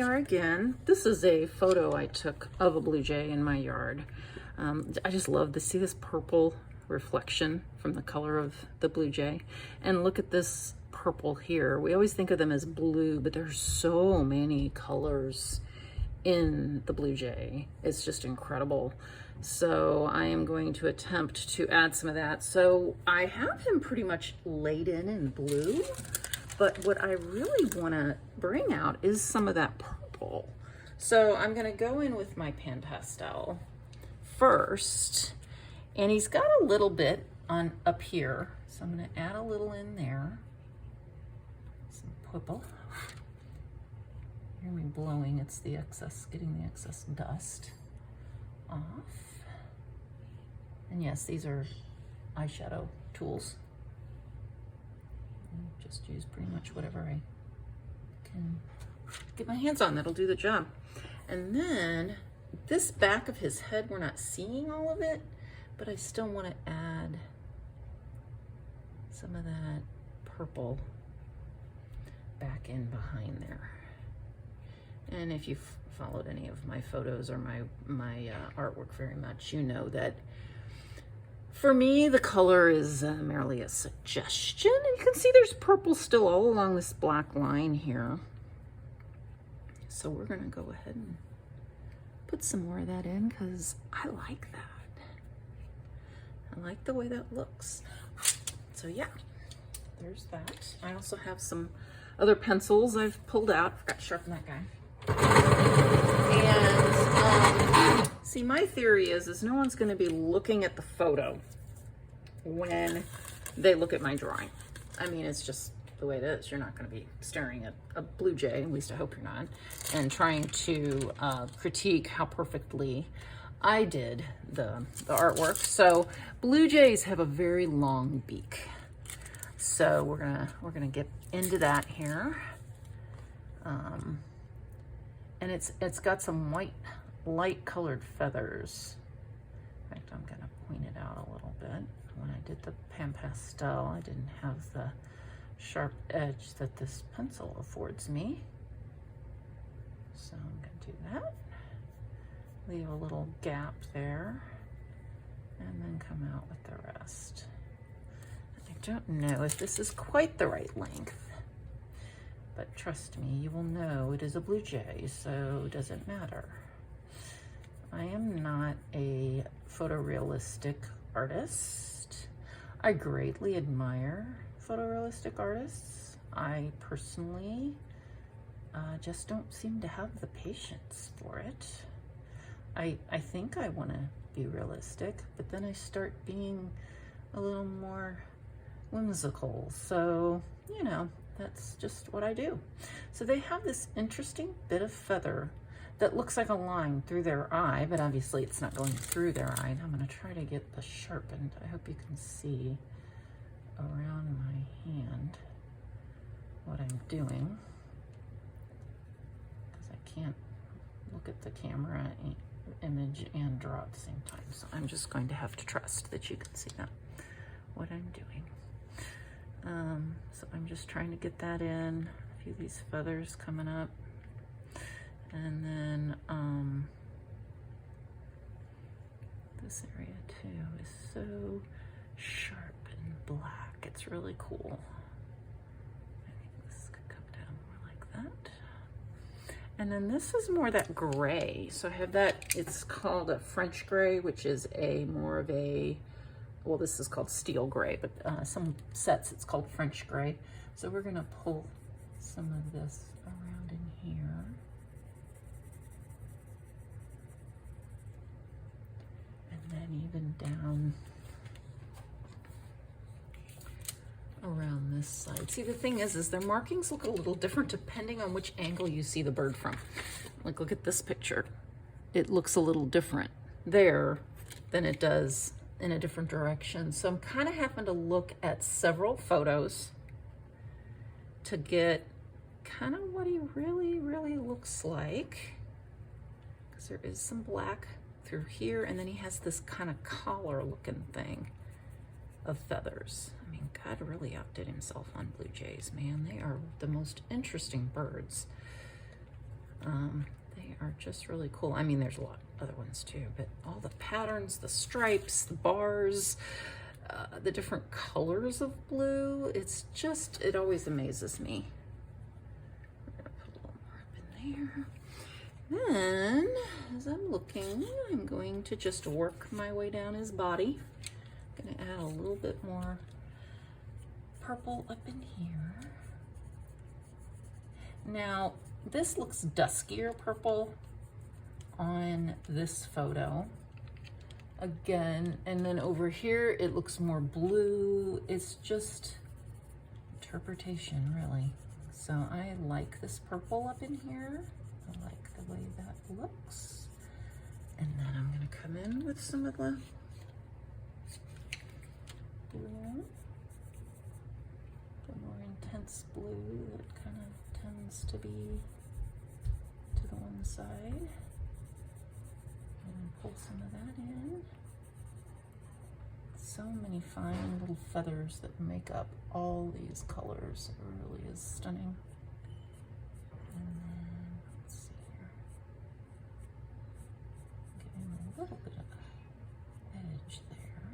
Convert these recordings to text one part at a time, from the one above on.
Here again, this is a photo I took of a blue jay in my yard. I just love to see this purple reflection from the color of the blue jay. And look at this purple here. We always think of them as blue, but there's so many colors in the blue jay. It's just incredible. So I am going to attempt to add some of that. So I have him pretty much laid in blue. But what I really want to bring out is some of that purple. So I'm going to go in with my pan pastel first. And he's got a little bit on up here. So I'm going to add a little in there. Some purple. Hear me blowing. It's the excess, getting the excess dust off. And yes, these are eyeshadow tools. Just use pretty much whatever I can get my hands on. That'll do the job. And then this back of his head, we're not seeing all of it, but I still want to add some of that purple back in behind there. And if you've followed any of my photos or my artwork very much, you know that for me, the color is merely a suggestion. And you can see there's purple still all along this black line here. So we're going to go ahead and put some more of that in because I like that. I like the way that looks. So yeah, there's that. I also have some other pencils I've pulled out. Forgot to sharpen that guy. And see, my theory is no one's going to be looking at the photo when they look at my drawing. I mean, it's just the way it is. You're not going to be staring at a blue jay, at least I hope you're not, and trying to critique how perfectly I did the artwork. So blue jays have a very long beak. So we're gonna get into that here. And it's got some white, light colored feathers. In fact, I'm gonna point it out a little bit. When I did the pan pastel, I didn't have the sharp edge that this pencil affords me. So I'm gonna do that. Leave a little gap there, and then come out with the rest. I don't know if this is quite the right length, but trust me, you will know it is a blue jay, so it doesn't matter. I am not a photorealistic artist. I greatly admire photorealistic artists. I personally just don't seem to have the patience for it. I think I want to be realistic, but then I start being a little more whimsical. So, you know, that's just what I do. So they have this interesting bit of feather that looks like a line through their eye, but obviously it's not going through their eye. And I'm going to try to get the sharpened. I hope you can see around my hand what I'm doing, because I can't look at the camera image and draw at the same time. So I'm just going to have to trust that you can see that, what I'm doing. So I'm just trying to get that in. A few of these feathers coming up. And then this area too is so sharp and black. It's really cool. I think this could come down more like that. And then this is more that gray. So I have that, it's called a French gray, which is a more of a, well, this is called steel gray, but some sets it's called French gray. So we're gonna pull some of this around in here. And then even down around this side. See, the thing is their markings look a little different depending on which angle you see the bird from. Like, look at this picture. It looks a little different there than it does in a different direction. So I'm kind of having to look at several photos to get kind of what he really looks like. Because there is some black through here, and then he has this kind of collar looking thing of feathers. I mean, God really outdid himself on blue jays, man. They are the most interesting birds. They are just really cool. I mean, there's a lot of other ones too, but all the patterns, the stripes, the bars, the different colors of blue, it's just, it always amazes me. We're gonna put a little more up in there. Then, as I'm looking, I'm going to just work my way down his body. I'm gonna add a little bit more purple up in here. Now, this looks duskier purple on this photo. Again, and then over here, it looks more blue. It's just interpretation, really. So I like this purple up in here. I like the way that looks. And then I'm gonna come in with some of the blue, the more intense blue that kind of tends to be to the one side. And pull some of that in. So many fine little feathers that make up all these colors. It really is stunning. And then, let's see here. Giving a little bit of edge there.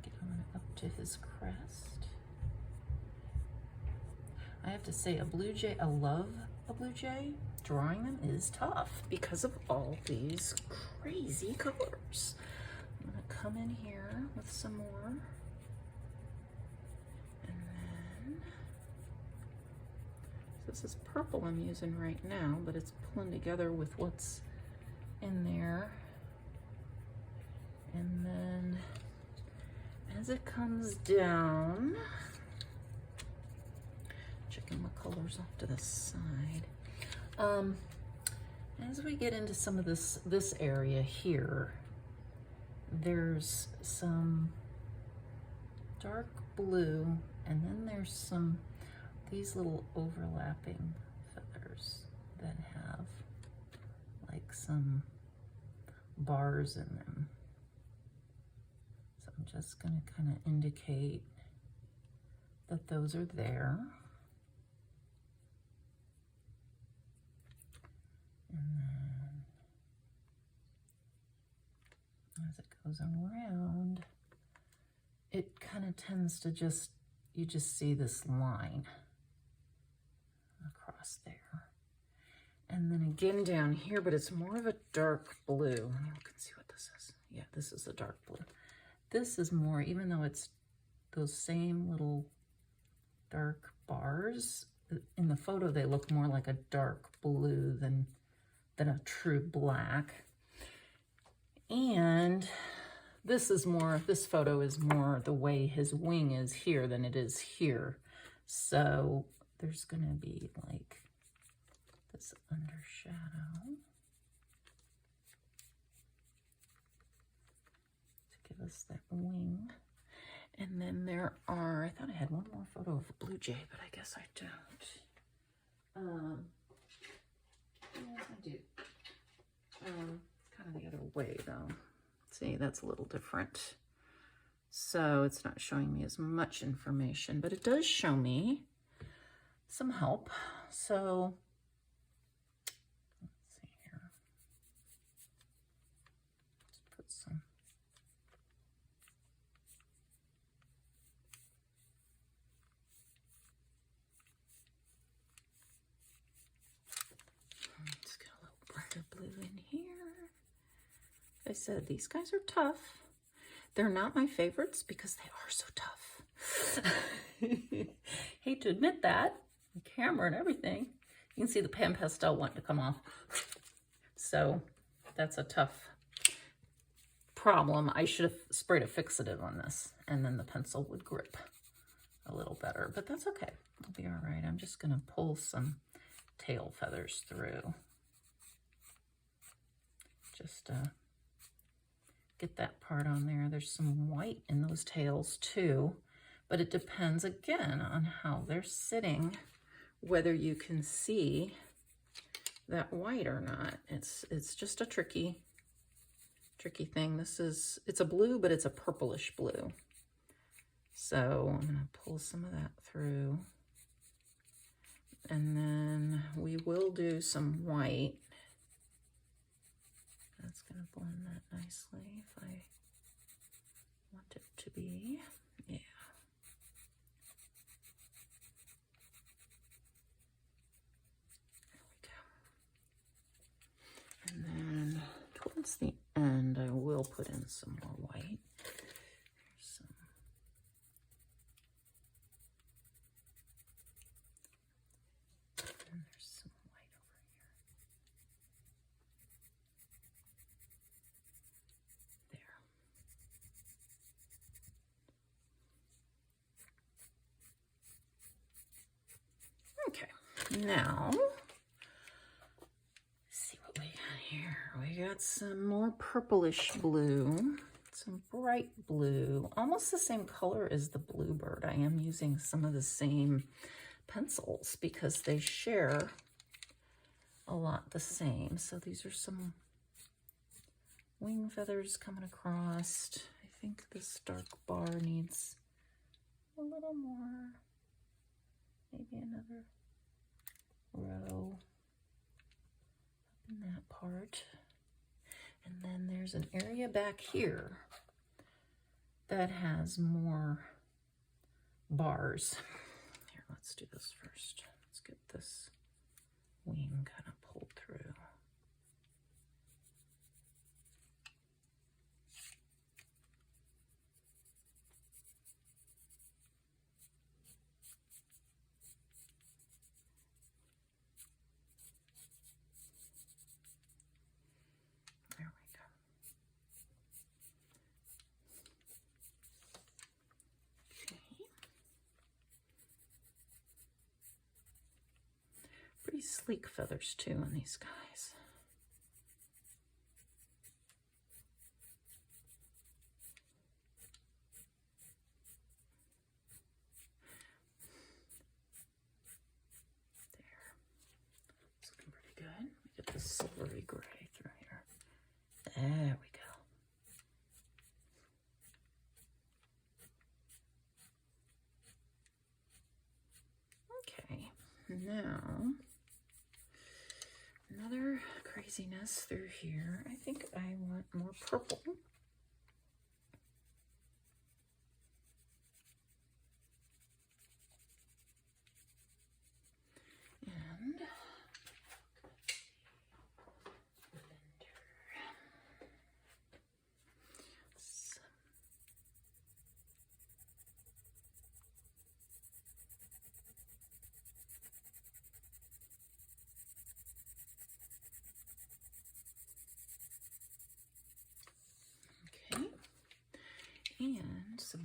Get on up to his crest. I have to say, a blue jay, I love a blue jay. Drawing them is tough because of all these crazy colors. I'm gonna come in here with some more. And then, so this is purple I'm using right now, but it's pulling together with what's in there. And then as it comes down, checking my colors off to the side. As we get into some of this area here, there's some dark blue, and then there's these little overlapping feathers that have like some bars in them. So I'm just going to kind of indicate that those are there. And then as it goes around, it kind of tends to you just see this line across there. And then again down here, but it's more of a dark blue. Let me look and see what this is. Yeah, this is a dark blue. This is more, even though it's those same little dark bars, in the photo they look more like a dark blue than a true black. And this photo is more the way his wing is here than it is here. So there's gonna be like this undershadow to give us that wing. And then there are, I thought I had one more photo of a blue jay, but I guess I don't. Yes, I do. It's kind of the other way though. See, that's a little different. So it's not showing me as much information, but it does show me some help. So let's see here. Let's put some. Let's get a little brighter blue in here. I said, these guys are tough. They're not my favorites because they are so tough. Hate to admit that. The camera and everything. You can see the pan pastel wanting to come off. So that's a tough problem. I should have sprayed a fixative on this, and then the pencil would grip a little better, but that's okay. I'll be all right. I'm just gonna pull some tail feathers through. Just get that part on there. There's some white in those tails too, but it depends again on how they're sitting, whether you can see that white or not. It's just a tricky thing. It's a blue, but it's a purplish blue. So I'm gonna pull some of that through. And then we will do some white. That's going to blend that nicely if I want it to be. Yeah. There we go. And then towards the end, I will put in some more white. Here's some. And there's some white over here. There. Okay, now, let's see what we got here. We got some more purplish blue, some bright blue, almost the same color as the bluebird. I am using some of the same pencils because they share a lot the same. So these are some wing feathers coming across. I think this dark bar needs a little more, maybe another row up in that part. And then there's an area back here that has more bars. Here, let's do this first. Let's get this wing kind of pulled through. There we go. Okay. Pretty sleek feathers too on these guys. It's looking pretty good. We get the silvery gray through here. There we go. Okay, now another craziness through here. I think I want more purple. And okay, and some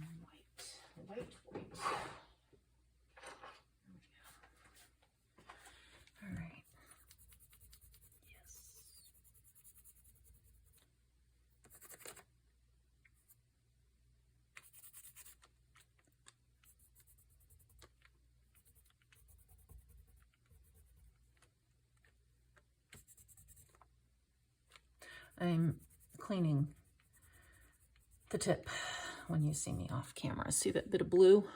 white. All right. Yes. I'm cleaning the tip when you see me off camera. See that bit of blue?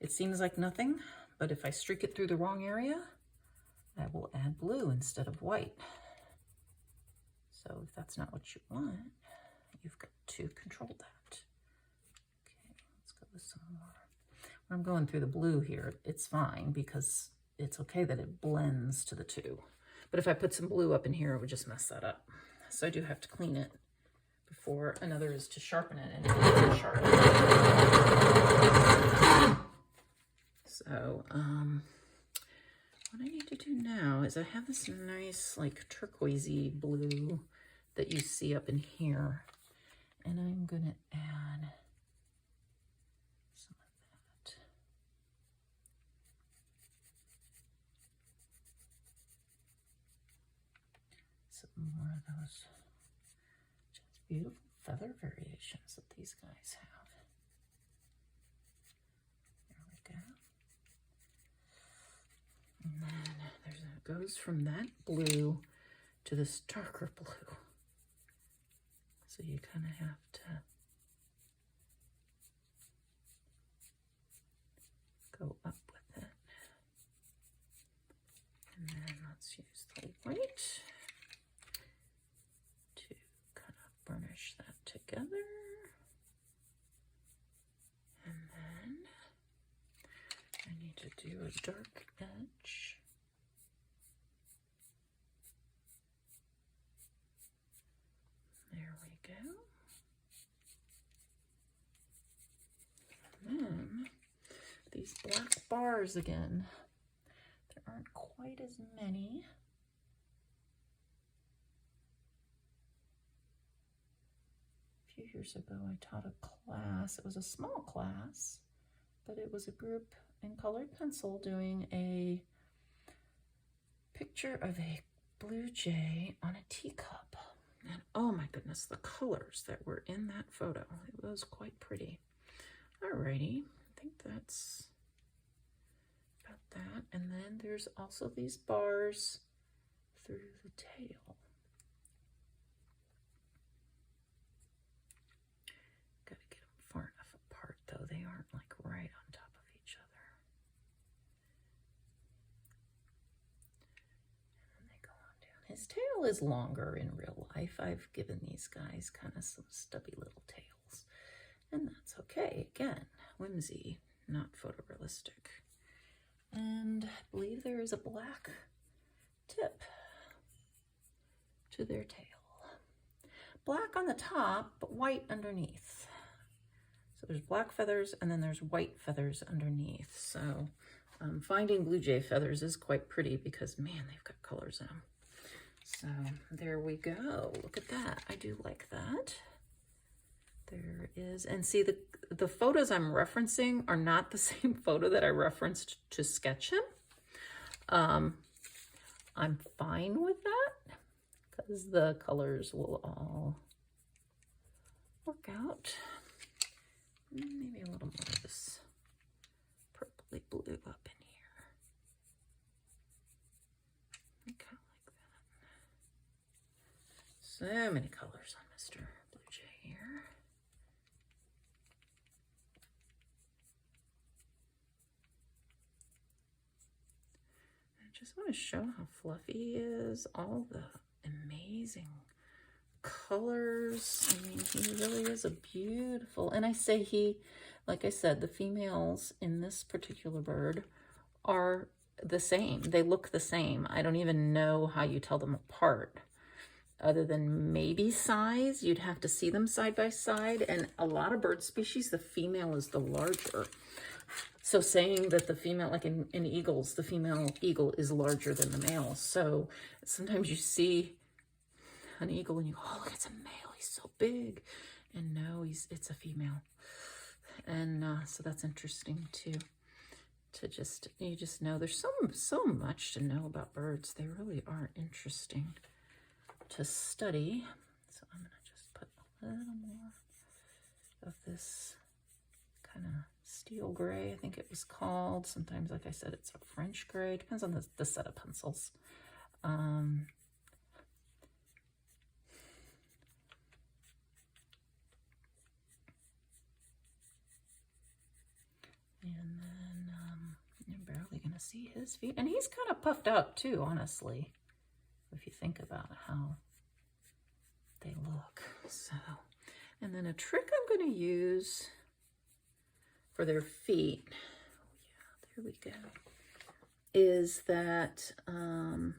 It seems like nothing, but if I streak it through the wrong area, I will add blue instead of white. So if that's not what you want, you've got to control that. Okay, let's go with some more. When I'm going through the blue here, it's fine because it's okay that it blends to the two. But if I put some blue up in here, it would just mess that up. So I do have to clean it before another is to sharpen it, and it's sharp. So what I need to do now is I have this nice like turquoisey blue that you see up in here, and I'm gonna add some of that. Some more of those just beautiful feather variations that these guys have. There we go. And then it goes from that blue to this darker blue. So you kind of have to go up with it. white to kind of burnish that together. And then I need to do a dark edge. There we go. And then these black bars again. There aren't quite as many. A few years ago I taught a class. It was a small class, but it was a group in colored pencil doing a picture of a blue jay on a teacup. And oh my goodness, the colors that were in that photo. It was quite pretty. Alrighty, I think that's about that. And then there's also these bars through the tail. Gotta get them far enough apart though. They aren't like right on top of each other. And then they go on down. His tail is longer in real life. I've given these guys kind of some stubby little tails. And that's okay. Again, whimsy, not photorealistic. And I believe there is a black tip to their tail. Black on the top, but white underneath. So there's black feathers and then there's white feathers underneath. So finding blue jay feathers is quite pretty because, man, they've got colors in them. So there we go. Look at that. I do like that. There is, and see the photos I'm referencing are not the same photo that I referenced to sketch him. I'm fine with that because the colors will all work out. Maybe a little more of this purpley blue up in here. I kind of like that. So many colors on Mr. Blue Jay here. Just want to show how fluffy he is, all the amazing colors. I mean, he really is a beautiful, and I say he, like I said, the females in this particular bird are the same. They look the same. I don't even know how you tell them apart. Other than maybe size, you'd have to see them side by side. And a lot of bird species, the female is the larger. So saying that the female, like in eagles, the female eagle is larger than the male. So sometimes you see an eagle and you go, oh, look, it's a male. He's so big. And no, it's a female. And so that's interesting too. You just know there's so much to know about birds. They really are interesting to study. So I'm going to just put a little more of this kind of steel gray, I think it was called. Sometimes, like I said, it's a French gray. Depends on the set of pencils. And then you're barely going to see his feet. And he's kind of puffed out too, honestly, if you think about how they look. So, and then a trick I'm going to use for their feet, oh yeah, there we go, is that I'll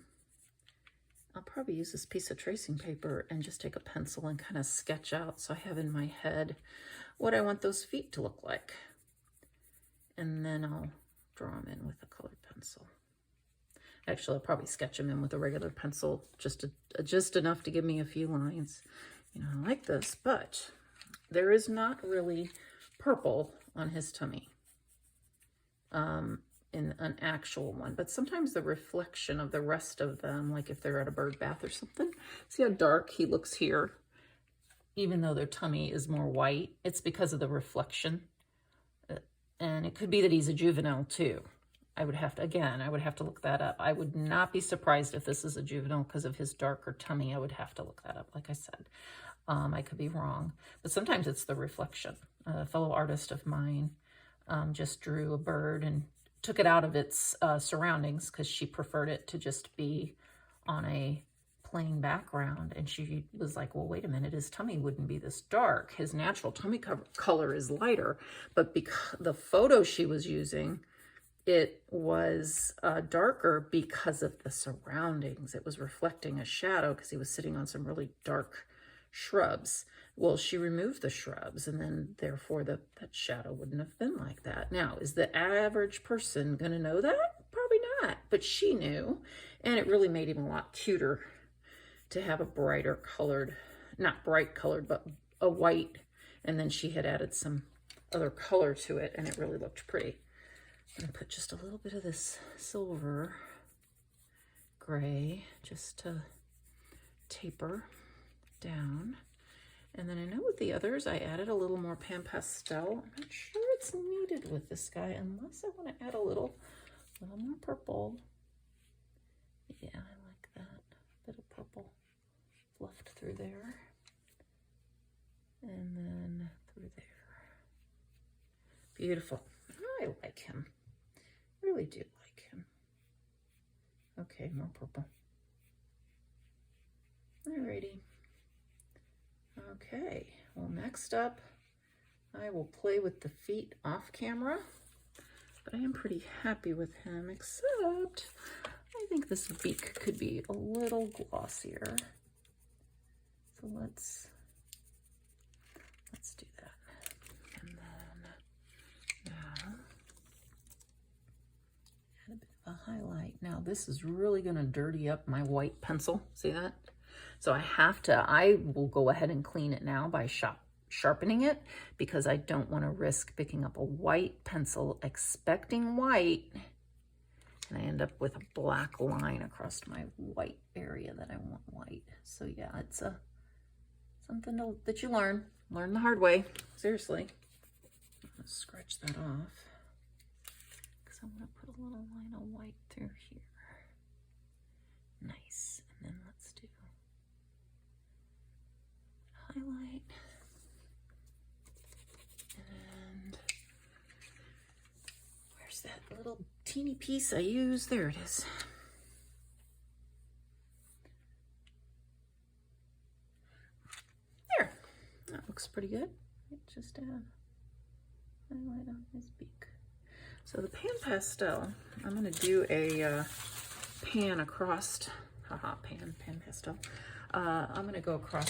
probably use this piece of tracing paper and just take a pencil and kind of sketch out so I have in my head what I want those feet to look like. And then I'll draw them in with a colored pencil. Actually, I'll probably sketch them in with a regular pencil, just enough to give me a few lines, you know, like this. But there is not really purple on his tummy in an actual one, but sometimes the reflection of the rest of them, like if they're at a bird bath or something, see how dark he looks here, even though their tummy is more white. It's because of the reflection. And it could be that he's a juvenile too. I would have to look that up. I would not be surprised if this is a juvenile because of his darker tummy. I would have to look that up, like I said. I could be wrong, but sometimes it's the reflection. A fellow artist of mine just drew a bird and took it out of its surroundings because she preferred it to just be on a plain background, and she was like, well, wait a minute, his tummy wouldn't be this dark. His natural tummy color is lighter, but because the photo she was using, it was darker because of the surroundings. It was reflecting a shadow because he was sitting on some really dark shrubs. Well, she removed the shrubs, and then therefore that shadow wouldn't have been like that. Now, is the average person going to know that? Probably not, but she knew, and it really made him a lot cuter to have a brighter colored, not bright colored, but a white, and then she had added some other color to it, and it really looked pretty. I'm gonna put just a little bit of this silver gray just to taper down. And then I know with the others, I added a little more pan pastel. I'm not sure it's needed with this guy unless I want to add a little more purple. Yeah, I like that. Bit of purple fluffed through there. And then through there. Beautiful. I like him. Really do like him. Okay, more purple. Alrighty. Okay, well, next up, I will play with the feet off camera, but I am pretty happy with him, except I think this beak could be a little glossier. So let's do that. And then now add a bit of a highlight. Now this is really going to dirty up my white pencil. See that? So I will go ahead and clean it now by sharpening it, because I don't want to risk picking up a white pencil expecting white and I end up with a black line across my white area that I want white. So yeah, it's something that you learn the hard way. Seriously. I'm gonna scratch that off because I want to put a little line of white through here. Nice. And then let's do highlight. And where's that little teeny piece I used? There it is. There. That looks pretty good. Just add highlight on his beak. So the pan pastel, I'm going to do a pan across, pan pastel. I'm going to go across